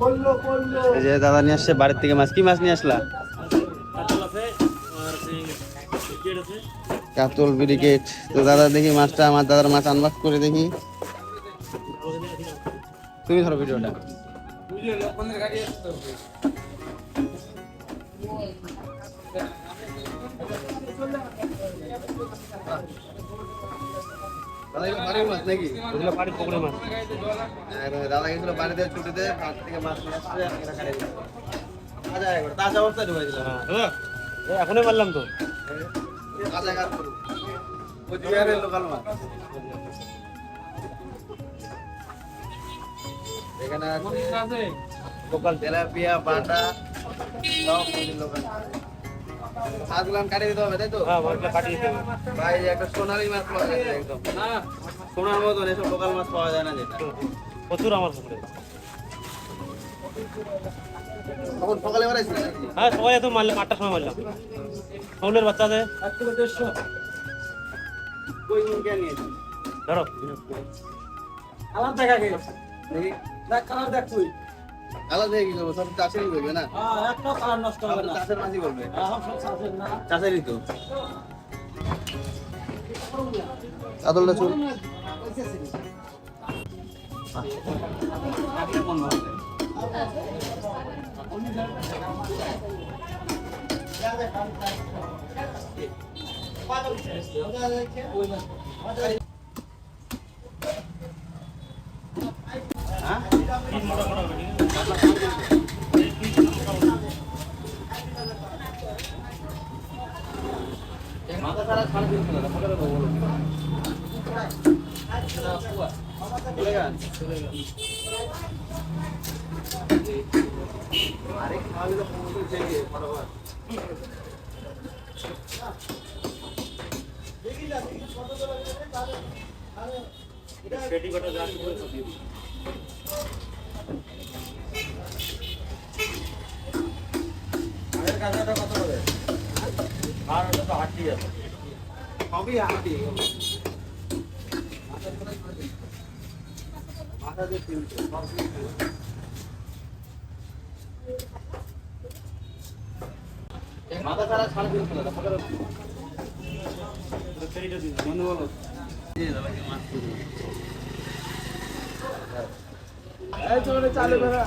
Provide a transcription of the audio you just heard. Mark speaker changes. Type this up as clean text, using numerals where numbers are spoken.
Speaker 1: এই যে দাদা নিয়ে আসছে বাড়ির থেকে মাছ। কি মাছ নিয়ে আসলা? কাতল ব্রিগেড। তো দাদা দেখি মাছটা, আমার দাদার মাছ আনবক্স করে দেখি। তুমি ধরো ভিডিওটা। মাছ নাকি?
Speaker 2: বাড়ির পুকুরে মাছ।
Speaker 1: দাদা গেছিল বাড়িতে ছুটিতে, বাড়ি থেকে মাছ নিয়ে আসছে। তাজা অবস্থায় ঢুকাই দিলাম।
Speaker 2: এখনই মারলাম তো।
Speaker 1: তাজা কাজ করুন, কোচবিহারের লোকাল মাছ। এখানে আছে লোকাল তেলাপিয়া, বাটা, সব লোকাল মাছগুলো কাটিয়ে দিতে হবে, তাই তো?
Speaker 2: হ্যাঁ, মাছটা কাটিয়ে দিতে হবে।
Speaker 1: ভাই একটা সোনালি মাছ পাওয়া যায় একদম, সোনার মতন এসব লোকাল মাছ পাওয়া যায় না যেটা।
Speaker 2: প্রচুর আমার পুকুরে।
Speaker 1: তখন সকালে বাড়াইছিল নাকি?
Speaker 2: হ্যাঁ, সবাই এত মারলাম, 8টার সময় মারলাম। শৌলের বাচ্চাদের
Speaker 1: কই নুন কে নিয়েছি
Speaker 2: ধরো।
Speaker 3: আলাম দেখা গেল
Speaker 1: দেখি।
Speaker 3: দেখ কালার দেখ তুই।
Speaker 1: আলাদা কি করবো, সব চাষেরই করবে না?
Speaker 3: একটা কালার নষ্ট হবে না।
Speaker 1: চাষের মাছই করবে,
Speaker 3: সব চাষের না।
Speaker 1: চাষেরই তো। কাতলটা চুল মাথা সারা ছাড় দিতে না, পকেটে বলো। চলে গেল। আরে খাওয়ালে তো পৌঁছে যাবে বরাবর।
Speaker 2: পেটি কটা যা করে দিই।
Speaker 1: আগের কাজটা কত করে?
Speaker 2: আর ওটা তো হাঁটি আছে।
Speaker 1: সবই হাঁটি। মাথা দিয়ে তিনটে, সব তিনটে। মাথা ছাড়া ছাড় দিতে না, পকেটে
Speaker 2: পেটিটা দিই।
Speaker 1: বন্ধু বলো। এই চলে চালু করা।